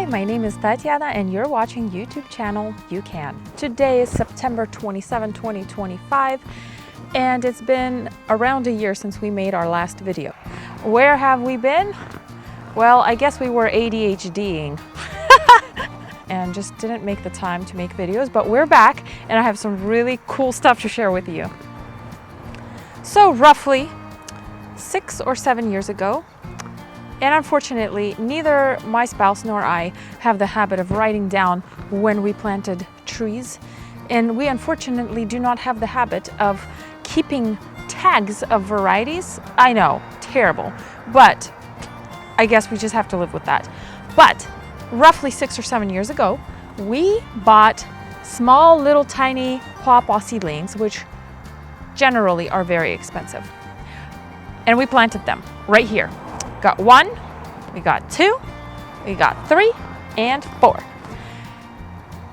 my name is Tatiana and you're watching YouTube channel You Can. Today is September 27, 2025 and it's been around a year since we made our last video. Where have we been? Well, I guess we were ADHDing and just didn't make the time to make videos, but we're back and I have some really cool stuff to share with you. So roughly 6 or 7 years ago, and unfortunately, neither my spouse nor I have the habit of writing down when we planted trees. And we unfortunately do not have the habit of keeping tags of varieties. I know, terrible, but I guess we just have to live with that. But roughly 6 or 7 years ago, we bought small little tiny pawpaw seedlings, which generally are very expensive. And we planted them right here. Got 1, we got 2, we got 3, and 4.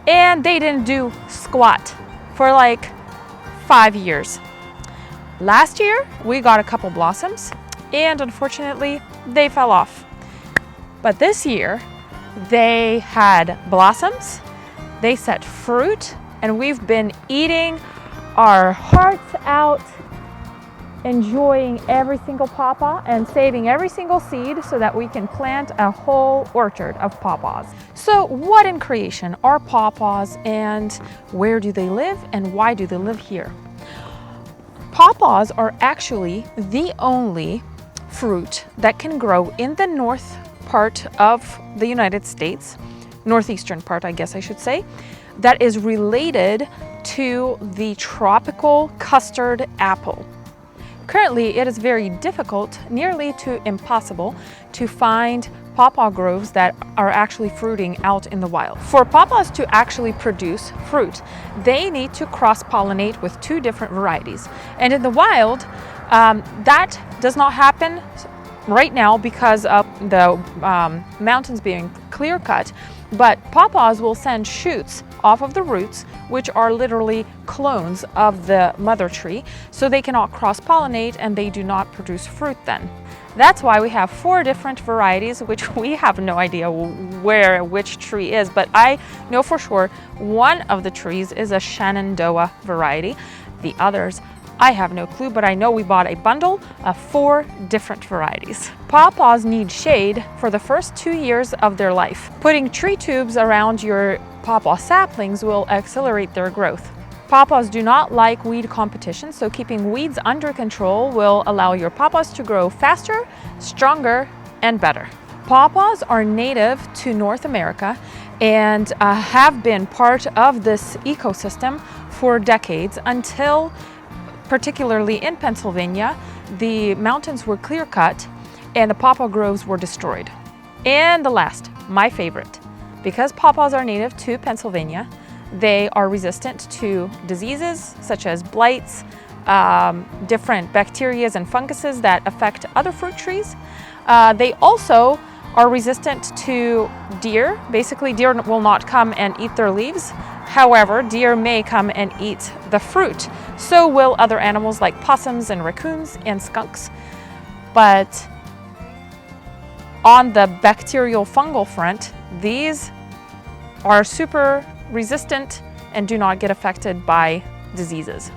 And they didn't do squat for like 5 years. Last year, we got a couple blossoms, and unfortunately, they fell off. But this year, they had blossoms, they set fruit, and we've been eating our hearts out, enjoying every single pawpaw and saving every single seed so that we can plant a whole orchard of pawpaws. So what in creation are pawpaws and where do they live and why do they live here? Pawpaws are actually the only fruit that can grow in the north part of the United States, northeastern part, I guess I should say, that is related to the tropical custard apple. Currently, it is very difficult, nearly to impossible, to find pawpaw groves that are actually fruiting out in the wild. For pawpaws to actually produce fruit, they need to cross-pollinate with 2 different varieties. And in the wild, that does not happen right now because of the mountains being clear-cut, but pawpaws will send shoots off of the roots, which are literally clones of the mother tree, so they cannot cross-pollinate and they do not produce fruit then. That's why we have 4 different varieties, which we have no idea where which tree is, but I know for sure one of the trees is a Shenandoah variety. The others, I have no clue, but I know we bought a bundle of 4 different varieties. Pawpaws need shade for the first 2 years of their life. Putting tree tubes around your pawpaw saplings will accelerate their growth. Pawpaws do not like weed competition, so keeping weeds under control will allow your pawpaws to grow faster, stronger, and better. Pawpaws are native to North America and have been part of this ecosystem for decades until, particularly in Pennsylvania, the mountains were clear-cut and the pawpaw groves were destroyed. And the last, my favorite, because pawpaws are native to Pennsylvania, they are resistant to diseases such as blights, different bacteria and funguses that affect other fruit trees. They also are resistant to deer. Basically, deer will not come and eat their leaves. However, deer may come and eat the fruit. So will other animals like possums and raccoons and skunks. But on the bacterial fungal front, these are super resistant and do not get affected by diseases.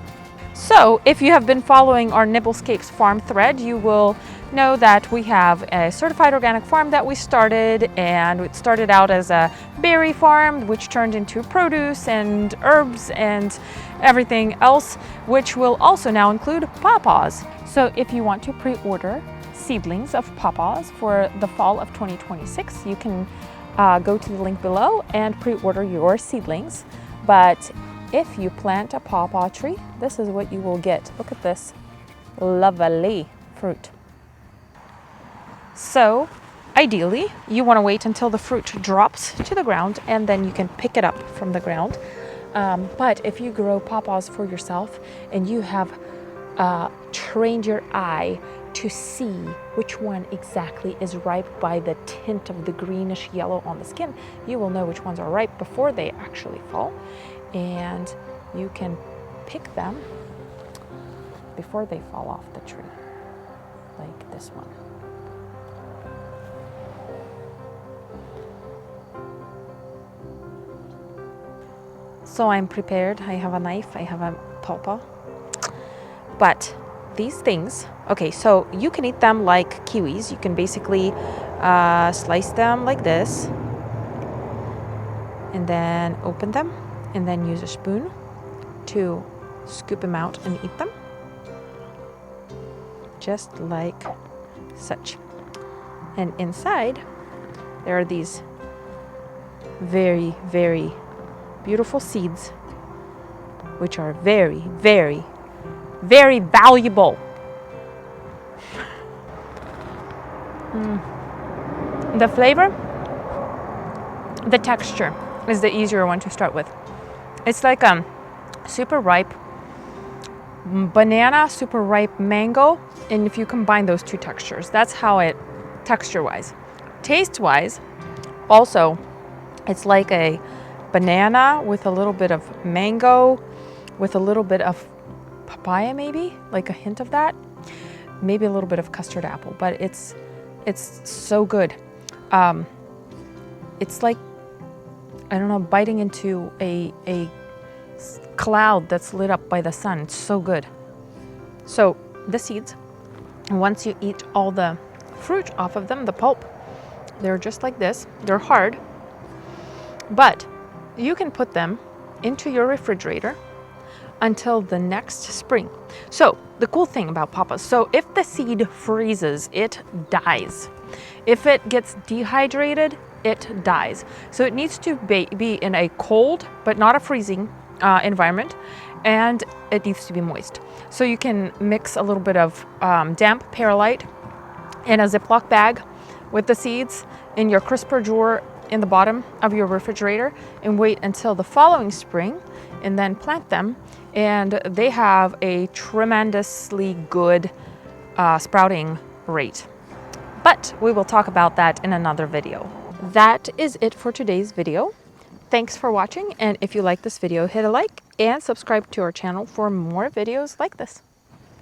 So if you have been following our Nibblescapes farm thread, you will know that we have a certified organic farm that we started, and it started out as a berry farm which turned into produce and herbs and everything else, which will also now include pawpaws. So if you want to pre-order seedlings of pawpaws for the fall of 2026, you can go to the link below and pre-order your seedlings. But if you plant a pawpaw tree, this is what you will get. Look at this lovely fruit. So ideally, you want to wait until the fruit drops to the ground and then you can pick it up from the ground. But if you grow pawpaws for yourself and you have trained your eye to see which one exactly is ripe by the tint of the greenish yellow on the skin, you will know which ones are ripe before they actually fall. And you can pick them before they fall off the tree, like this one. So I'm prepared. I have a knife, I have a pawpaw. But these things, okay, so you can eat them like kiwis. You can basically slice them like this and then open them and then use a spoon to scoop them out and eat them. Just like such. And inside, there are these very, very beautiful seeds, which are very, very, very valuable. The flavor, the texture is the easier one to start with. It's like super ripe banana, super ripe mango, and if you combine those two textures, that's how it, texture-wise. Taste-wise, also, it's like a banana with a little bit of mango, with a little bit of papaya maybe, like a hint of that. Maybe a little bit of custard apple, but it's so good. It's like, I don't know, biting into a cloud that's lit up by the sun. It's so good. So the seeds, once you eat all the fruit off of them, the pulp, they're just like this. They're hard, but you can put them into your refrigerator until the next spring. So the cool thing about pawpaws, so if the seed freezes, it dies. If it gets dehydrated, it dies. So it needs to be in a cold, but not a freezing environment, and it needs to be moist. So you can mix a little bit of damp perlite in a Ziploc bag with the seeds in your crisper drawer in the bottom of your refrigerator and wait until the following spring and then plant them. And they have a tremendously good sprouting rate. But we will talk about that in another video. That is it for today's video. Thanks for watching, and if you like this video, hit a like and subscribe to our channel for more videos like this.